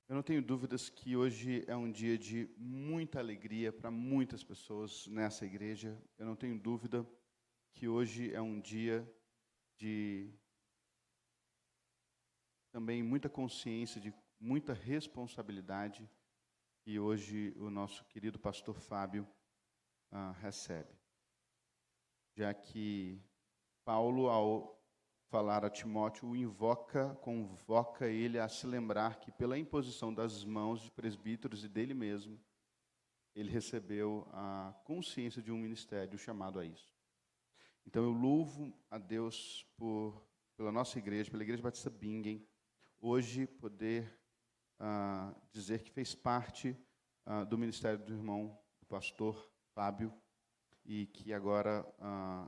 Eu não tenho dúvidas que hoje é um dia de muita alegria para muitas pessoas nessa igreja. Eu não tenho dúvida que hoje é um dia de também muita consciência, de muita responsabilidade que hoje o nosso querido pastor Fábio recebe. Já que Paulo, ao falar a Timóteo, convoca ele a se lembrar que pela imposição das mãos de presbíteros e dele mesmo, ele recebeu a consciência de um ministério chamado a isso. Então eu louvo a Deus pela nossa igreja, pela Igreja Batista Bingen, hoje poder dizer que fez parte do ministério do irmão, do pastor Fábio, e que agora,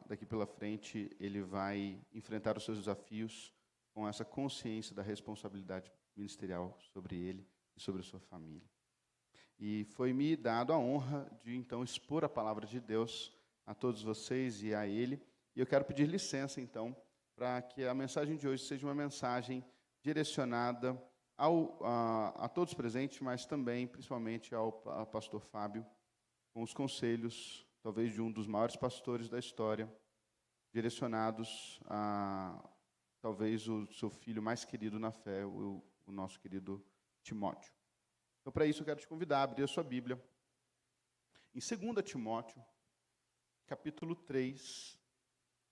daqui pela frente, ele vai enfrentar os seus desafios com essa consciência da responsabilidade ministerial sobre ele e sobre a sua família. E foi-me dado a honra de, então, expor a palavra de Deus a todos vocês e a ele. E eu quero pedir licença, então, para que a mensagem de hoje seja uma mensagem direcionada a todos presentes, mas também, principalmente, ao pastor Fábio, com os conselhos talvez de um dos maiores pastores da história, direcionados a, talvez, o seu filho mais querido na fé, o nosso querido Timóteo. Então, para isso, eu quero te convidar a abrir a sua Bíblia em 2 Timóteo, capítulo 3,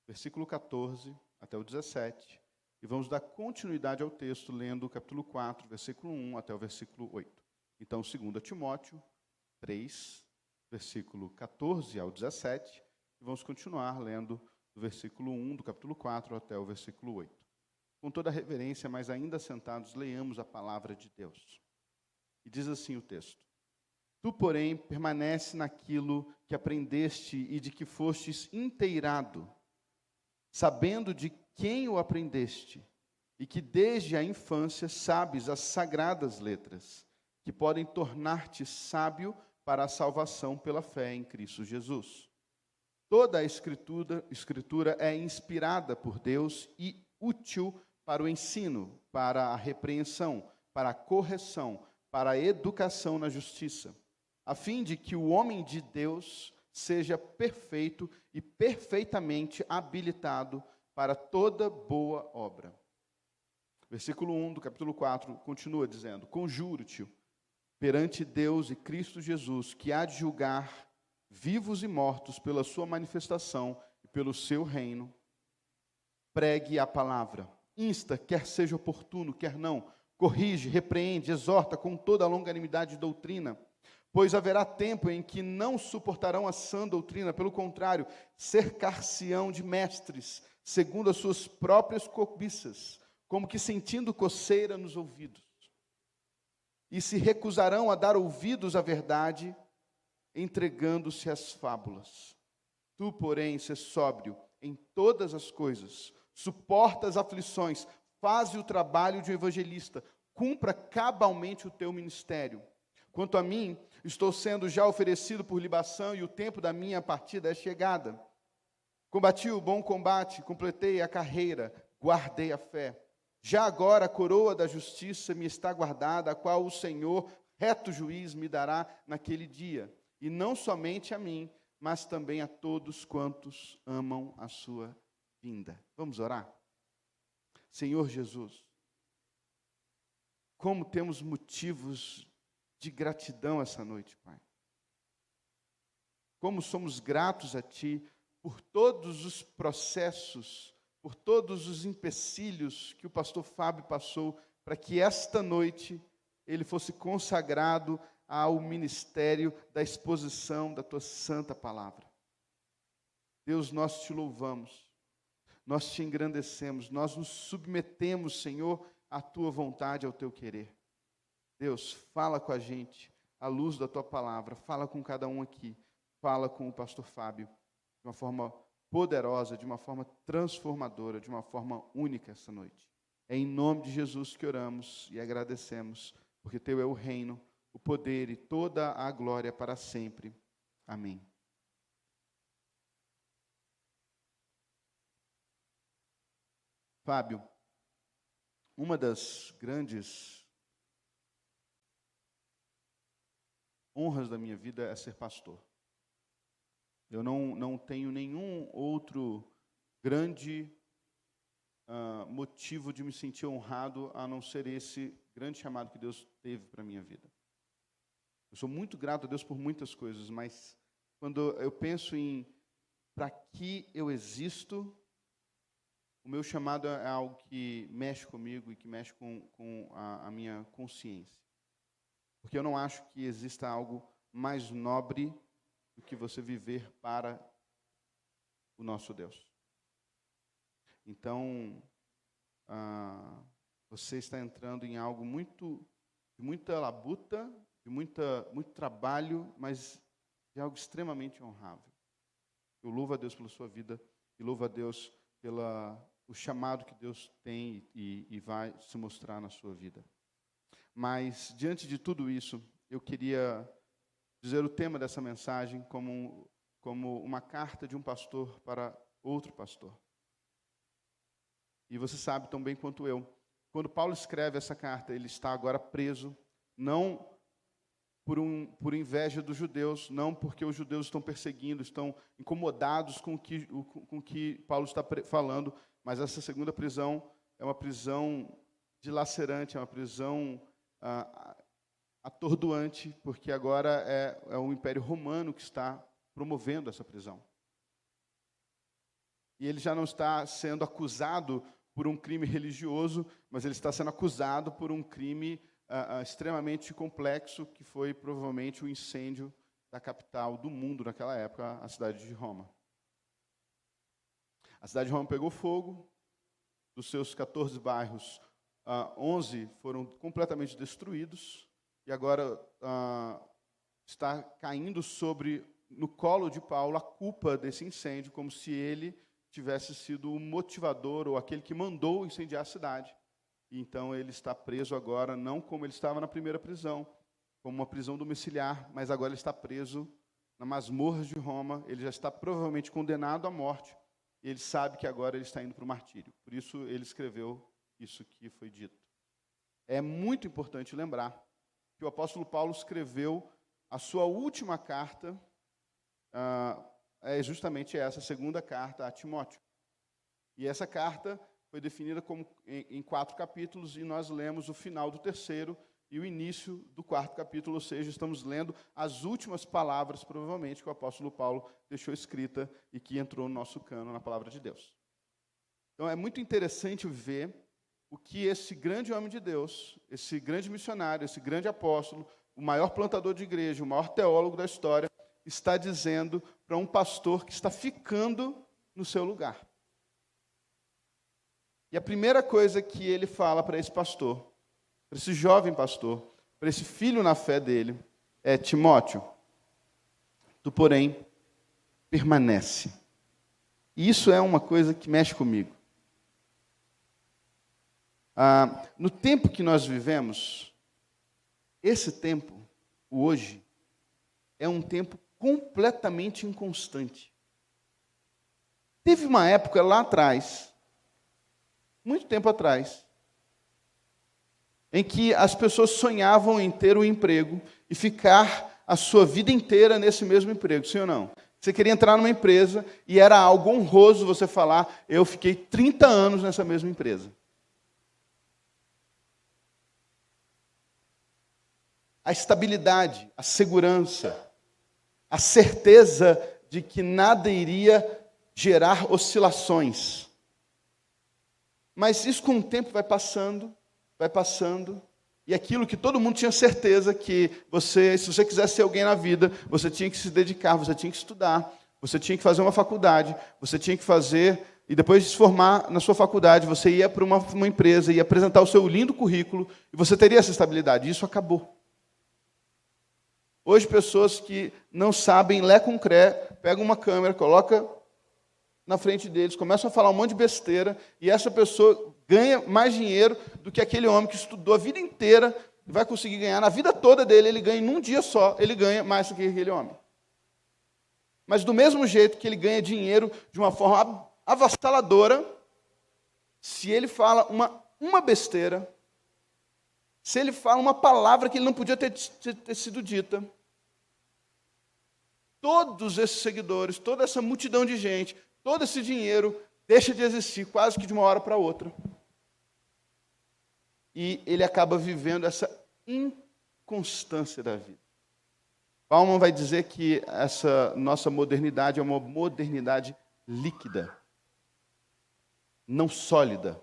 versículo 14 até o 17, e vamos dar continuidade ao texto, lendo o capítulo 4, versículo 1 até o versículo 8. Então, 2 Timóteo 3, versículo 14 ao 17, e vamos continuar lendo do versículo 1 do capítulo 4 até o versículo 8. Com toda a reverência, mas ainda sentados, leiamos a palavra de Deus. E diz assim o texto: Tu, porém, permanece naquilo que aprendeste e de que fostes inteirado, sabendo de quem o aprendeste, e que desde a infância sabes as sagradas letras, que podem tornar-te sábio para a salvação pela fé em Cristo Jesus. Toda a Escritura é inspirada por Deus e útil para o ensino, para a repreensão, para a correção, para a educação na justiça, a fim de que o homem de Deus seja perfeito e perfeitamente habilitado para toda boa obra. Versículo 1 do capítulo 4 continua dizendo: Conjuro-te perante Deus e Cristo Jesus, que há de julgar vivos e mortos pela sua manifestação e pelo seu reino, pregue a palavra, insta, quer seja oportuno, quer não, corrige, repreende, exorta com toda a longanimidade de doutrina, pois haverá tempo em que não suportarão a sã doutrina, pelo contrário, cercar-se-ão de mestres, segundo as suas próprias cobiças, como que sentindo coceira nos ouvidos. E se recusarão a dar ouvidos à verdade, entregando-se às fábulas. Tu, porém, sê sóbrio em todas as coisas, suporta as aflições, faze o trabalho de um evangelista, cumpra cabalmente o teu ministério. Quanto a mim, estou sendo já oferecido por libação e o tempo da minha partida é chegada. Combati o bom combate, completei a carreira, guardei a fé. Já agora a coroa da justiça me está guardada, a qual o Senhor, reto juiz, me dará naquele dia. E não somente a mim, mas também a todos quantos amam a sua vinda. Vamos orar? Senhor Jesus, como temos motivos de gratidão essa noite, Pai. Como somos gratos a Ti por todos os processos, por todos os empecilhos que o pastor Fábio passou para que esta noite ele fosse consagrado ao ministério da exposição da Tua santa palavra. Deus, nós Te louvamos, nós Te engrandecemos, nós nos submetemos, Senhor, à Tua vontade, ao Teu querer. Deus, fala com a gente, à luz da Tua palavra, fala com cada um aqui, fala com o pastor Fábio, de uma forma poderosa, de uma forma transformadora, de uma forma única essa noite. É em nome de Jesus que oramos e agradecemos, porque Teu é o reino, o poder e toda a glória para sempre. Amém. Fábio, uma das grandes honras da minha vida é ser pastor. Eu não tenho nenhum outro grande motivo de me sentir honrado a não ser esse grande chamado que Deus teve para a minha vida. Eu sou muito grato a Deus por muitas coisas, mas quando eu penso em para que eu existo, o meu chamado é algo que mexe comigo e que mexe com a minha consciência. Porque eu não acho que exista algo mais nobre do que você viver para o nosso Deus. Então, você está entrando em algo de muita labuta, de muito trabalho, mas de algo extremamente honrável. Eu louvo a Deus pela sua vida e louvo a Deus pelo chamado que Deus tem e vai se mostrar na sua vida. Mas, diante de tudo isso, eu queria dizer o tema dessa mensagem como uma carta de um pastor para outro pastor. E você sabe tão bem quanto eu, quando Paulo escreve essa carta, ele está agora preso, não por inveja dos judeus, não porque os judeus estão perseguindo, estão incomodados com o que Paulo está falando, mas essa segunda prisão é uma prisão dilacerante, é uma prisão atordoante, porque agora é o Império Romano que está promovendo essa prisão. E ele já não está sendo acusado por um crime religioso, mas ele está sendo acusado por um crime extremamente complexo, que foi provavelmente o incêndio da capital do mundo naquela época, a cidade de Roma. A cidade de Roma pegou fogo, dos seus 14 bairros, 11 foram completamente destruídos, e agora está caindo no colo de Paulo a culpa desse incêndio, como se ele tivesse sido o motivador ou aquele que mandou incendiar a cidade. E então ele está preso agora, não como ele estava na primeira prisão, como uma prisão domiciliar, mas agora ele está preso na masmorra de Roma, ele já está provavelmente condenado à morte, e ele sabe que agora ele está indo para o martírio. Por isso ele escreveu isso que foi dito. É muito importante lembrar que o apóstolo Paulo escreveu a sua última carta, é justamente essa, a segunda carta a Timóteo. E essa carta foi definida em 4 capítulos, e nós lemos o final do 3º e o início do 4º capítulo, ou seja, estamos lendo as últimas palavras, provavelmente, que o apóstolo Paulo deixou escrita e que entrou no nosso cânon, na palavra de Deus. Então, é muito interessante ver o que esse grande homem de Deus, esse grande missionário, esse grande apóstolo, o maior plantador de igreja, o maior teólogo da história, está dizendo para um pastor que está ficando no seu lugar. E a primeira coisa que ele fala para esse pastor, para esse jovem pastor, para esse filho na fé dele, é: Timóteo, tu, porém, permanece. E isso é uma coisa que mexe comigo. No tempo que nós vivemos, esse tempo, o hoje, é um tempo completamente inconstante. Teve uma época lá atrás, muito tempo atrás, em que as pessoas sonhavam em ter um emprego e ficar a sua vida inteira nesse mesmo emprego, sim ou não? Você queria entrar numa empresa e era algo honroso você falar: eu fiquei 30 anos nessa mesma empresa. A estabilidade, a segurança, a certeza de que nada iria gerar oscilações. Mas isso com o tempo vai passando, e aquilo que todo mundo tinha certeza que se você quisesse ser alguém na vida, você tinha que se dedicar, você tinha que estudar, você tinha que fazer uma faculdade, você tinha que fazer, e depois de se formar na sua faculdade, você ia para uma empresa, ia apresentar o seu lindo currículo, e você teria essa estabilidade. Isso acabou. Hoje, pessoas que não sabem lé com cré, pegam uma câmera, coloca na frente deles, começam a falar um monte de besteira, e essa pessoa ganha mais dinheiro do que aquele homem que estudou a vida inteira, vai conseguir ganhar, na vida toda dele, ele ganha num dia só, ele ganha mais do que aquele homem. Mas do mesmo jeito que ele ganha dinheiro de uma forma avassaladora, se ele fala uma besteira, se ele fala uma palavra que ele não podia ter sido dita, todos esses seguidores, toda essa multidão de gente, todo esse dinheiro deixa de existir quase que de uma hora para outra. E ele acaba vivendo essa inconstância da vida. Bauman vai dizer que essa nossa modernidade é uma modernidade líquida, não sólida.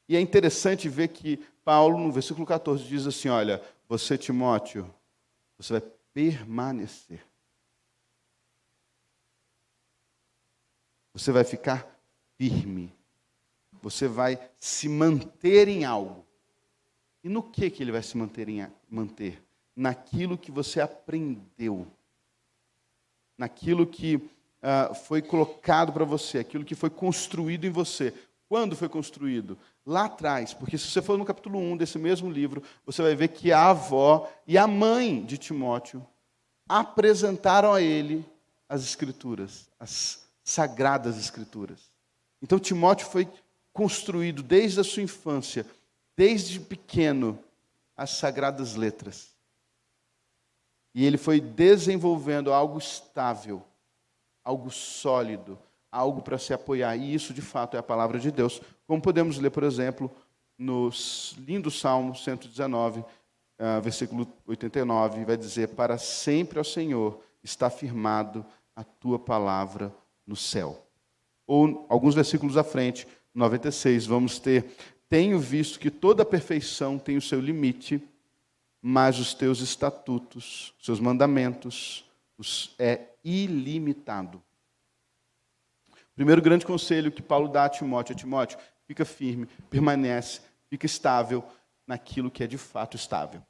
E é interessante ver que Paulo, no versículo 14, diz assim, olha, você, Timóteo, você vai permanecer. Você vai ficar firme. Você vai se manter em algo. E no que ele vai se manter? Naquilo que você aprendeu. Naquilo que foi colocado para você, aquilo que foi construído em você. Quando foi construído? Lá atrás, porque se você for no capítulo 1 desse mesmo livro, você vai ver que a avó e a mãe de Timóteo apresentaram a ele as Escrituras, as Sagradas Escrituras. Então Timóteo foi construído desde a sua infância, desde pequeno, as Sagradas Letras. E ele foi desenvolvendo algo estável, algo sólido, algo para se apoiar. E isso, de fato, é a palavra de Deus. Como podemos ler, por exemplo, no lindo Salmo 119, versículo 89, vai dizer, para sempre, ó Senhor, está firmado a tua palavra no céu. Ou, alguns versículos à frente, 96, vamos ter, tenho visto que toda perfeição tem o seu limite, mas os teus estatutos, seus mandamentos, é ilimitado. O primeiro grande conselho que Paulo dá a Timóteo, fica firme, permanece, fica estável naquilo que é de fato estável.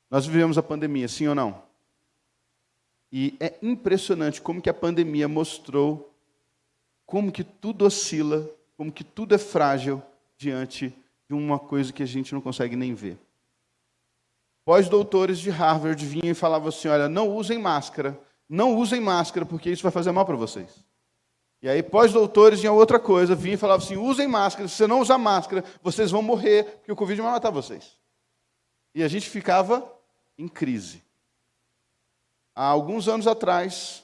Nós vivemos a pandemia, sim ou não? E é impressionante como que a pandemia mostrou como que tudo oscila, como que tudo é frágil diante de uma coisa que a gente não consegue nem ver. Pós-doutores de Harvard vinham e falavam assim, olha, não usem máscara porque isso vai fazer mal para vocês. E aí pós-doutores tinham outra coisa, vinham e falavam assim, usem máscara, se você não usar máscara, vocês vão morrer, porque o Covid vai matar vocês. E a gente ficava em crise. Há alguns anos atrás,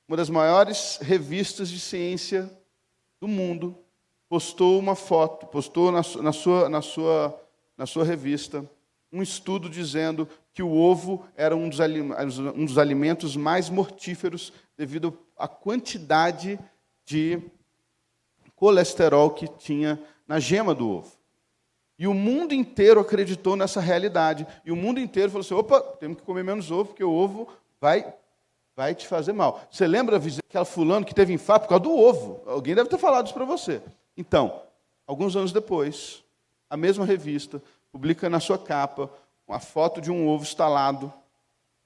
uma das maiores revistas de ciência do mundo postou uma foto, postou na sua revista, um estudo dizendo que o ovo era um dos alimentos mais mortíferos devido à quantidade de colesterol que tinha na gema do ovo. E o mundo inteiro acreditou nessa realidade. E o mundo inteiro falou assim, opa, temos que comer menos ovo, porque o ovo vai te fazer mal. Você lembra aquela fulano que teve infarto por causa do ovo? Alguém deve ter falado isso para você. Então, alguns anos depois, a mesma revista publica na sua capa uma foto de um ovo estalado.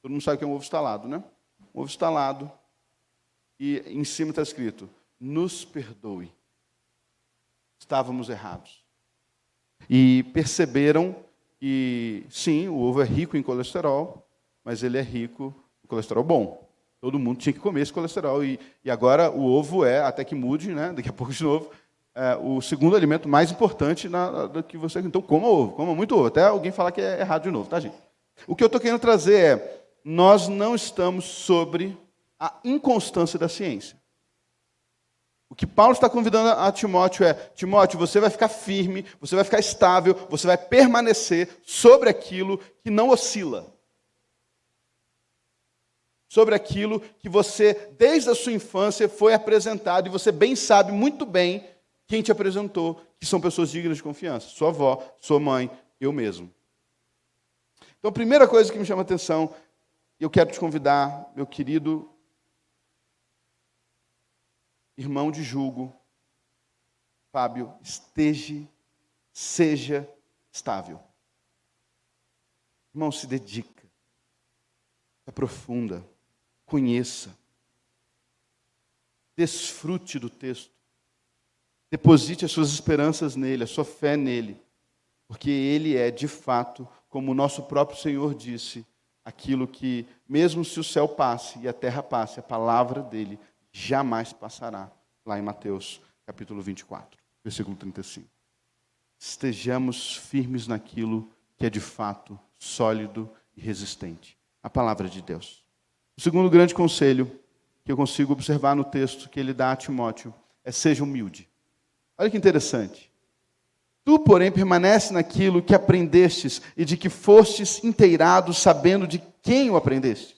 Todo mundo sabe o que é um ovo estalado, né? Um ovo estalado. E em cima está escrito, nos perdoe. Estávamos errados. E perceberam que, sim, o ovo é rico em colesterol, mas ele é rico em colesterol bom. Todo mundo tinha que comer esse colesterol. E agora o ovo é, até que mude, né, daqui a pouco de novo, o segundo alimento mais importante do que você... Então, coma ovo, coma muito ovo. Até alguém falar que é errado de novo, tá, gente? O que eu estou querendo trazer é, nós não estamos sobre a inconstância da ciência. O que Paulo está convidando a Timóteo é, Timóteo, você vai ficar firme, você vai ficar estável, você vai permanecer sobre aquilo que não oscila. Sobre aquilo que você, desde a sua infância, foi apresentado, e você bem sabe, muito bem, quem te apresentou, que são pessoas dignas de confiança. Sua avó, sua mãe, eu mesmo. Então, a primeira coisa que me chama a atenção, eu quero te convidar, meu querido irmão de julgo, Fábio, seja estável. Irmão, se dedica, se aprofunda, conheça, desfrute do texto, deposite as suas esperanças nele, a sua fé nele, porque ele é, de fato, como o nosso próprio Senhor disse, aquilo que, mesmo se o céu passe e a terra passe, a palavra dele jamais passará, lá em Mateus, capítulo 24, versículo 35. Estejamos firmes naquilo que é de fato sólido e resistente, a palavra de Deus. O segundo grande conselho que eu consigo observar no texto que ele dá a Timóteo é: seja humilde. Olha que interessante. Tu, porém, permanece naquilo que aprendestes e de que fostes inteirado, sabendo de quem o aprendeste,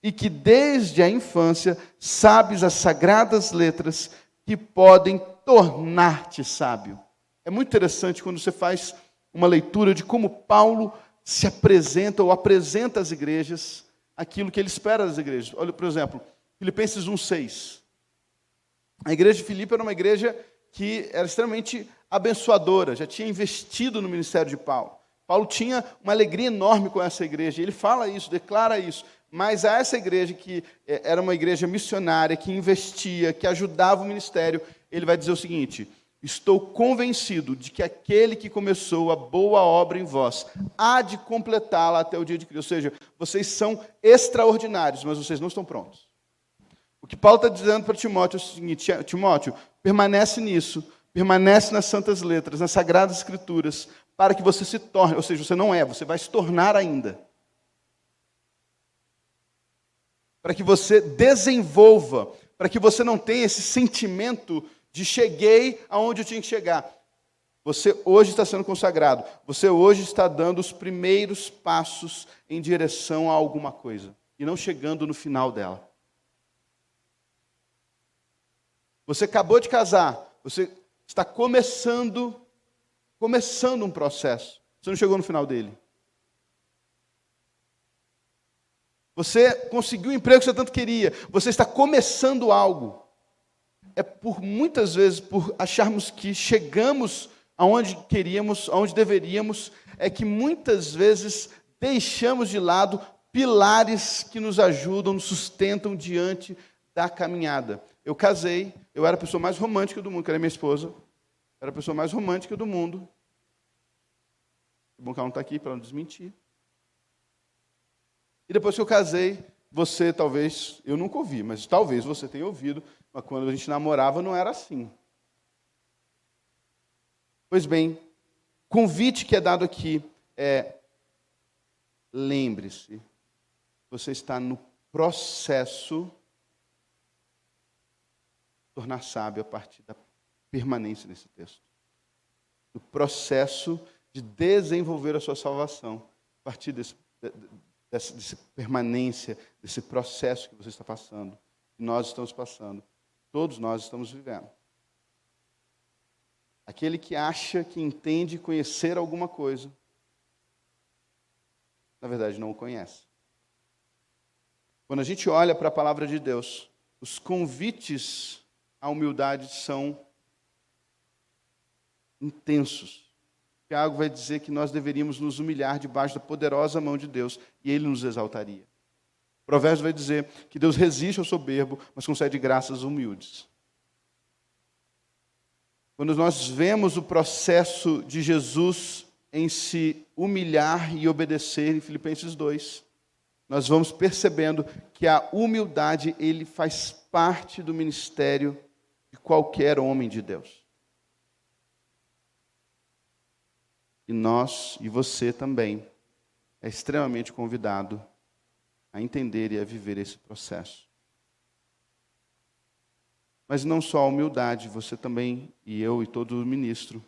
e que desde a infância sabes as sagradas letras que podem tornar-te sábio. É muito interessante quando você faz uma leitura de como Paulo se apresenta ou apresenta às igrejas aquilo que ele espera das igrejas. Olha, por exemplo, Filipenses 1:6. A igreja de Filipe era uma igreja que era extremamente abençoadora, já tinha investido no ministério de Paulo. Paulo tinha uma alegria enorme com essa igreja, ele fala isso, declara isso, mas a essa igreja, que era uma igreja missionária, que investia, que ajudava o ministério, ele vai dizer o seguinte: estou convencido de que aquele que começou a boa obra em vós há de completá-la até o dia de Cristo. Ou seja, vocês são extraordinários, mas vocês não estão prontos. O que Paulo está dizendo para Timóteo é o seguinte: Timóteo, permanece nisso, permanece nas santas letras, nas sagradas escrituras, para que você se torne, ou seja, você não é, você vai se tornar ainda. Para que você desenvolva, para que você não tenha esse sentimento de cheguei aonde eu tinha que chegar. Você hoje está sendo consagrado, você hoje está dando os primeiros passos em direção a alguma coisa, e não chegando no final dela. Você acabou de casar, você está começando um processo. Você não chegou no final dele. Você conseguiu o emprego que você tanto queria. Você está começando algo. É por muitas vezes, por acharmos que chegamos aonde queríamos, aonde deveríamos, é que muitas vezes deixamos de lado pilares que nos ajudam, nos sustentam diante da caminhada. Eu casei, eu era a pessoa mais romântica do mundo, que era minha esposa. Era a pessoa mais romântica do mundo. É bom que ela não está aqui para não desmentir. E depois que eu casei, você talvez, eu nunca ouvi, mas talvez você tenha ouvido, mas quando a gente namorava não era assim. Pois bem, o convite que é dado aqui é: lembre-se, você está no processo de tornar sábio a partir da permanência nesse texto. Do processo de desenvolver a sua salvação a partir dessa permanência, desse processo que você está passando, que nós estamos passando, todos nós estamos vivendo. Aquele que acha que entende conhecer alguma coisa, na verdade não o conhece. Quando a gente olha para a palavra de Deus, os convites à humildade são intensos. Tiago vai dizer que nós deveríamos nos humilhar debaixo da poderosa mão de Deus e Ele nos exaltaria. Provérbios vai dizer que Deus resiste ao soberbo, mas concede graças aos humildes. Quando nós vemos o processo de Jesus em se humilhar e obedecer em Filipenses 2, nós vamos percebendo que a humildade, ele faz parte do ministério de qualquer homem de Deus. E nós, e você também, é extremamente convidado a entender e a viver esse processo. Mas não só a humildade, você também, e eu e todo o ministro,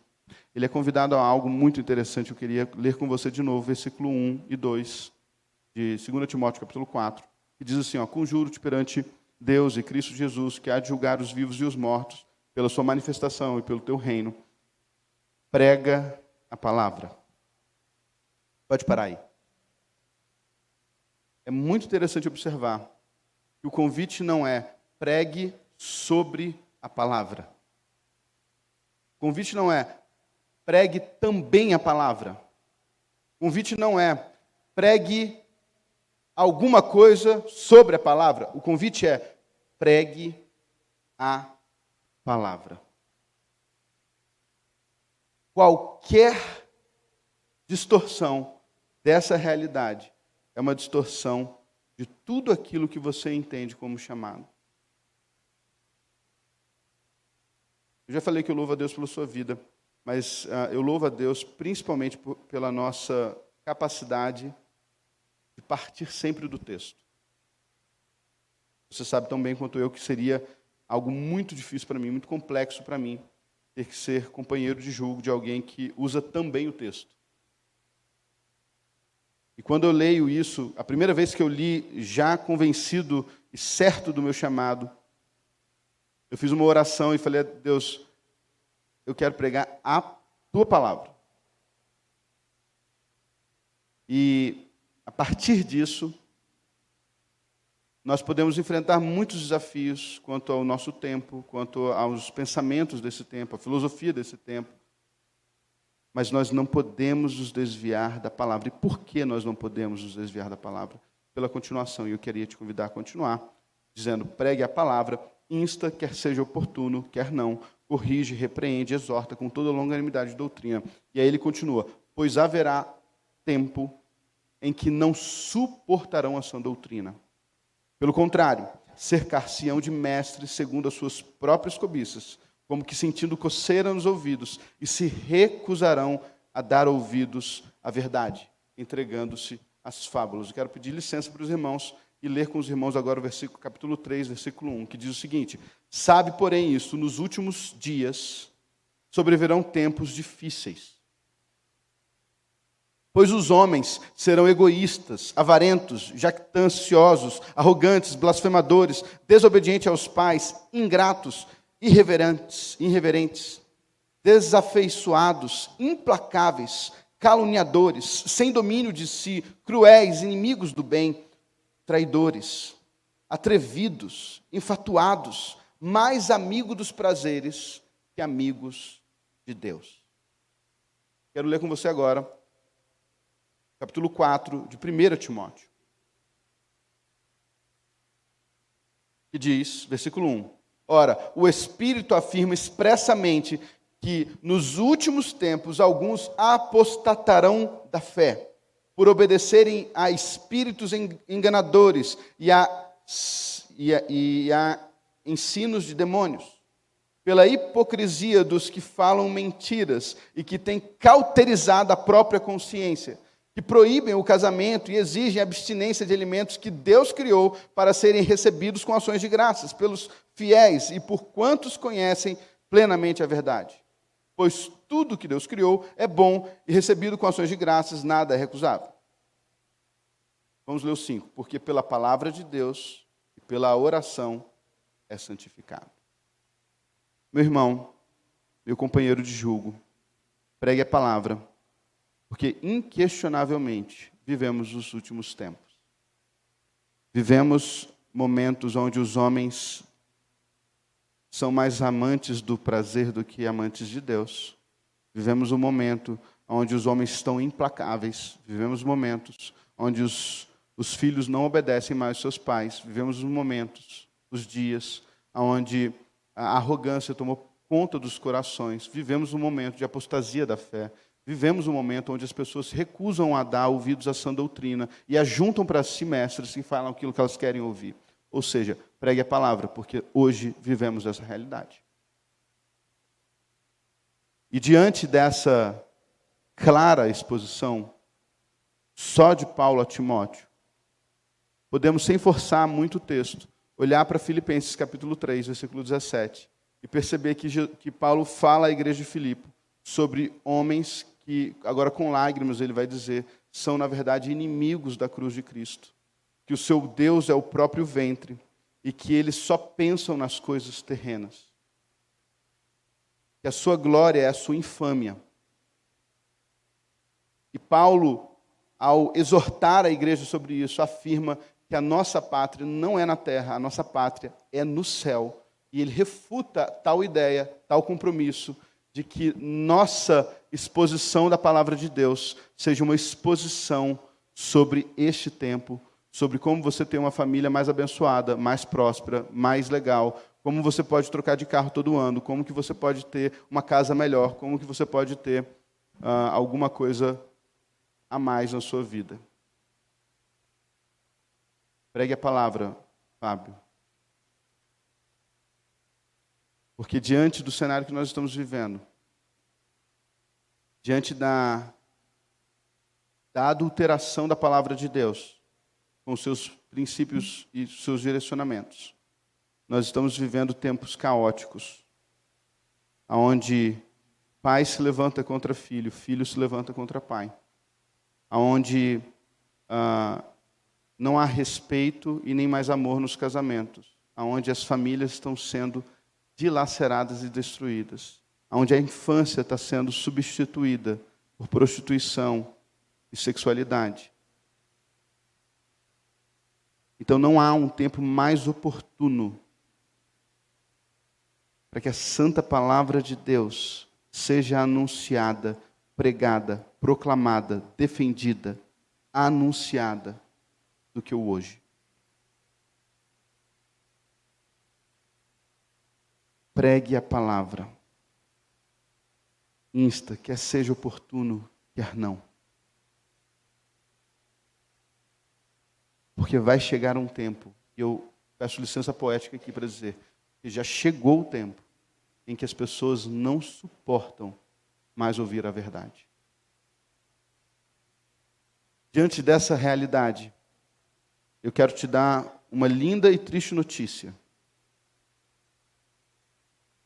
ele é convidado a algo muito interessante. Eu queria ler com você de novo, versículo 1 e 2, de 2 Timóteo, capítulo 4, que diz assim: conjuro-te perante Deus e Cristo Jesus, que há de julgar os vivos e os mortos, pela sua manifestação e pelo teu reino, prega a palavra. Pode parar aí. É muito interessante observar que o convite não é pregue sobre a palavra. O convite não é pregue também a palavra. O convite não é pregue alguma coisa sobre a palavra. O convite é pregue a palavra. Qualquer distorção dessa realidade é uma distorção de tudo aquilo que você entende como chamado. Eu já falei que eu louvo a Deus pela sua vida, mas eu louvo a Deus principalmente pela nossa capacidade de partir sempre do texto. Você sabe tão bem quanto eu que seria algo muito difícil para mim, muito complexo para mim, ter que ser companheiro de julgo de alguém que usa também o texto. E quando eu leio isso, a primeira vez que eu li, já convencido e certo do meu chamado, eu fiz uma oração e falei a Deus, eu quero pregar a tua palavra. E a partir disso, nós podemos enfrentar muitos desafios quanto ao nosso tempo, quanto aos pensamentos desse tempo, a filosofia desse tempo. Mas nós não podemos nos desviar da palavra. E por que nós não podemos nos desviar da palavra? Pela continuação. E eu queria te convidar a continuar, dizendo, pregue a palavra, insta, quer seja oportuno, quer não, corrige, repreende, exorta com toda a longanimidade de doutrina. E aí ele continua, pois haverá tempo em que não suportarão a sã doutrina. Pelo contrário, cercar-se-ão de mestres segundo as suas próprias cobiças, como que sentindo coceira nos ouvidos, e se recusarão a dar ouvidos à verdade, entregando-se às fábulas. Eu quero pedir licença para os irmãos e ler com os irmãos agora o versículo, capítulo 3, versículo 1, que diz o seguinte, sabe, porém, isto, nos últimos dias sobrevirão tempos difíceis. Pois os homens serão egoístas, avarentos, jactanciosos, arrogantes, blasfemadores, desobedientes aos pais, ingratos, irreverentes, desafeiçoados, implacáveis, caluniadores, sem domínio de si, cruéis, inimigos do bem, traidores, atrevidos, enfatuados, mais amigos dos prazeres que amigos de Deus. Quero ler com você agora capítulo 4 de 1 Timóteo, que diz, versículo 1, ora, o Espírito afirma expressamente que nos últimos tempos alguns apostatarão da fé, por obedecerem a espíritos enganadores e a ensinos de demônios, pela hipocrisia dos que falam mentiras e que têm cauterizado a própria consciência, que proíbem o casamento e exigem abstinência de alimentos que Deus criou para serem recebidos com ações de graças pelos fiéis e por quantos conhecem plenamente a verdade. Pois tudo que Deus criou é bom e recebido com ações de graças, nada é recusável. Vamos ler o 5. Porque pela palavra de Deus e pela oração é santificado. Meu irmão, meu companheiro de julgo, pregue a palavra, porque inquestionavelmente vivemos os últimos tempos. Vivemos momentos onde os homens são mais amantes do prazer do que amantes de Deus. Vivemos um momento onde os homens estão implacáveis. Vivemos momentos onde os filhos não obedecem mais aos seus pais. Vivemos momentos, os dias, onde a arrogância tomou conta dos corações. Vivemos um momento de apostasia da fé. Vivemos um momento onde as pessoas se recusam a dar ouvidos à sã doutrina e ajuntam para si mestres e falam aquilo que elas querem ouvir. Ou seja, pregue a palavra, porque hoje vivemos essa realidade. E diante dessa clara exposição, só de Paulo a Timóteo, podemos, sem forçar muito o texto, olhar para Filipenses capítulo 3, versículo 17, e perceber que Paulo fala à igreja de Filipe sobre homens que, agora com lágrimas ele vai dizer, são na verdade inimigos da cruz de Cristo, que o seu Deus é o próprio ventre e que eles só pensam nas coisas terrenas, que a sua glória é a sua infâmia. E Paulo, ao exortar a igreja sobre isso, afirma que a nossa pátria não é na terra, a nossa pátria é no céu. E ele refuta tal ideia, tal compromisso, de que nossa exposição da palavra de Deus seja uma exposição sobre este tempo, sobre como você tem uma família mais abençoada, mais próspera, mais legal, como você pode trocar de carro todo ano, como que você pode ter uma casa melhor, como que você pode ter alguma coisa a mais na sua vida. Pregue a palavra, Fábio. Porque diante do cenário que nós estamos vivendo, diante da adulteração da palavra de Deus, com seus princípios e seus direcionamentos. Nós estamos vivendo tempos caóticos, onde pai se levanta contra filho, filho se levanta contra pai, onde não há respeito e nem mais amor nos casamentos, onde as famílias estão sendo dilaceradas e destruídas, onde a infância está sendo substituída por prostituição e sexualidade. Então não há um tempo mais oportuno para que a santa palavra de Deus seja anunciada, pregada, proclamada, defendida, anunciada, do que o hoje. Pregue a palavra. Insta, quer seja oportuno, quer não. Porque vai chegar um tempo, e eu peço licença poética aqui para dizer, que já chegou o tempo em que as pessoas não suportam mais ouvir a verdade. Diante dessa realidade, eu quero te dar uma linda e triste notícia.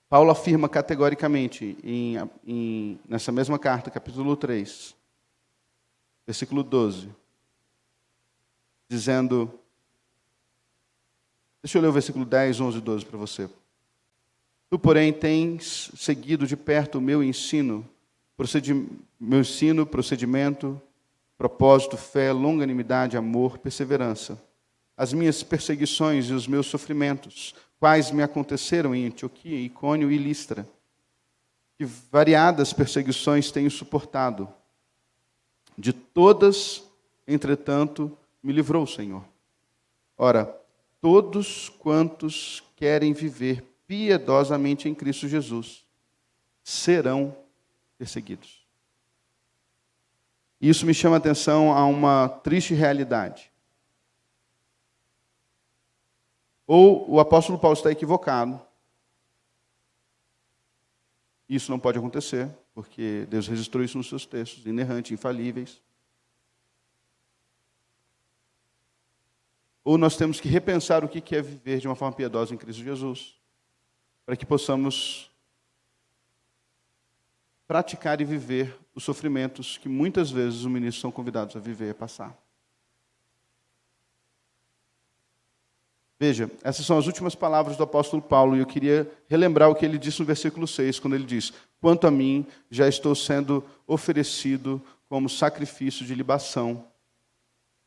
Paulo afirma categoricamente, nessa mesma carta, capítulo 3, versículo 12, dizendo... Deixa eu ler o versículo 10, 11 e 12 para você. Tu, porém, tens seguido de perto o meu ensino, procedimento, propósito, fé, longanimidade, amor, perseverança. As minhas perseguições e os meus sofrimentos, quais me aconteceram em Antioquia, Icônio e Listra. Que variadas perseguições tenho suportado. De todas, entretanto, me livrou o Senhor. Ora, todos quantos querem viver piedosamente em Cristo Jesus serão perseguidos. Isso me chama a atenção a uma triste realidade. Ou o apóstolo Paulo está equivocado. Isso não pode acontecer, porque Deus registrou isso nos seus textos, inerrantes, infalíveis. Ou nós temos que repensar o que é viver de uma forma piedosa em Cristo Jesus, para que possamos praticar e viver os sofrimentos que muitas vezes os ministros são convidados a viver e a passar. Veja, essas são as últimas palavras do apóstolo Paulo, e eu queria relembrar o que ele disse no versículo 6, quando ele diz: quanto a mim, já estou sendo oferecido como sacrifício de libação.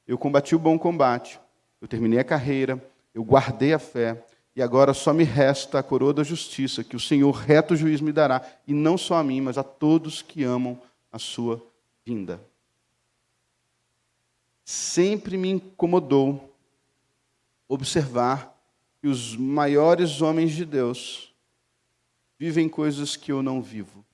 Eu combati o bom combate, eu terminei a carreira, eu guardei a fé, e agora só me resta a coroa da justiça, que o Senhor, reto juiz, me dará, e não só a mim, mas a todos que amam a sua vinda. Sempre me incomodou observar que os maiores homens de Deus vivem coisas que eu não vivo.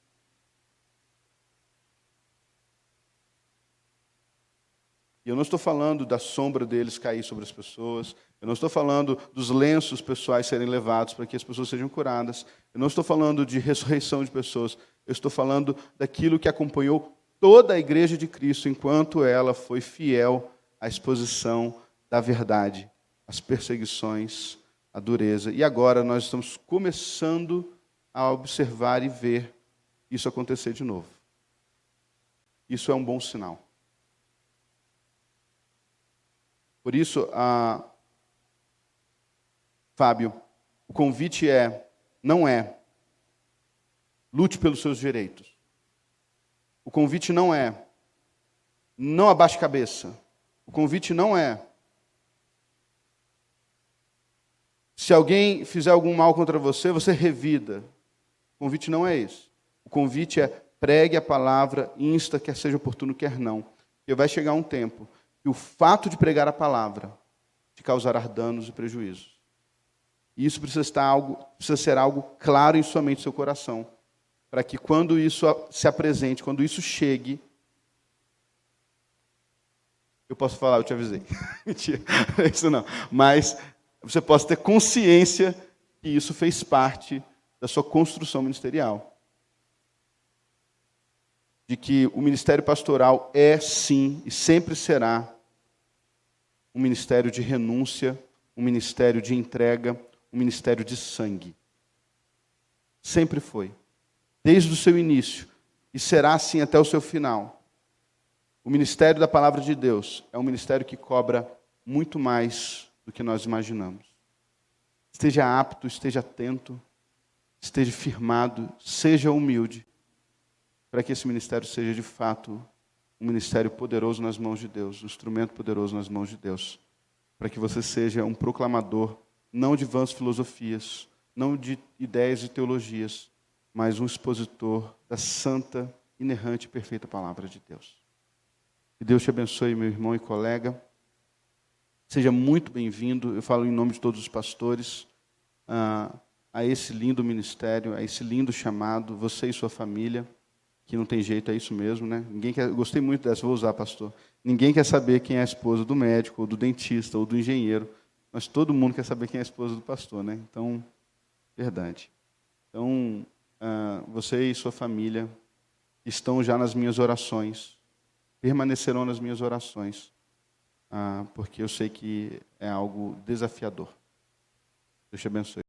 E eu não estou falando da sombra deles cair sobre as pessoas, eu não estou falando dos lenços pessoais serem levados para que as pessoas sejam curadas, eu não estou falando de ressurreição de pessoas, eu estou falando daquilo que acompanhou toda a igreja de Cristo enquanto ela foi fiel à exposição da verdade, às perseguições, à dureza. E agora nós estamos começando a observar e ver isso acontecer de novo. Isso é um bom sinal. Por isso, Fábio, o convite não é lute pelos seus direitos. O convite não abaixe a cabeça. O convite não é se alguém fizer algum mal contra você, você revida. O convite não é esse. O convite é pregue a palavra, insta, quer seja oportuno, quer não. Porque vai chegar um tempo que o fato de pregar a palavra te causará danos e prejuízos. E isso precisa ser algo claro em sua mente e seu coração, para que quando isso se apresente, quando isso chegue, eu posso falar, eu te avisei. Mentira, isso não. Mas você possa ter consciência que isso fez parte da sua construção ministerial. De que o ministério pastoral é, sim, e sempre será um ministério de renúncia, um ministério de entrega, um ministério de sangue. Sempre foi. Desde o seu início, e será assim até o seu final. O ministério da Palavra de Deus é um ministério que cobra muito mais do que nós imaginamos. Esteja apto, esteja atento, esteja firmado, seja humilde, para que esse ministério seja de fato um ministério poderoso nas mãos de Deus, um instrumento poderoso nas mãos de Deus, para que você seja um proclamador, não de vãs filosofias, não de ideias e teologias, mas um expositor da santa, inerrante e perfeita palavra de Deus. Que Deus te abençoe, meu irmão e colega. Seja muito bem-vindo, eu falo em nome de todos os pastores, a esse lindo ministério, a esse lindo chamado, você e sua família, que não tem jeito, é isso mesmo, né? Ninguém quer, eu gostei muito dessa, vou usar, pastor. Ninguém quer saber quem é a esposa do médico, ou do dentista, ou do engenheiro, mas todo mundo quer saber quem é a esposa do pastor, né? Então, verdade. Então, você e sua família estão já nas minhas orações, permanecerão nas minhas orações, porque eu sei que é algo desafiador. Deus te abençoe.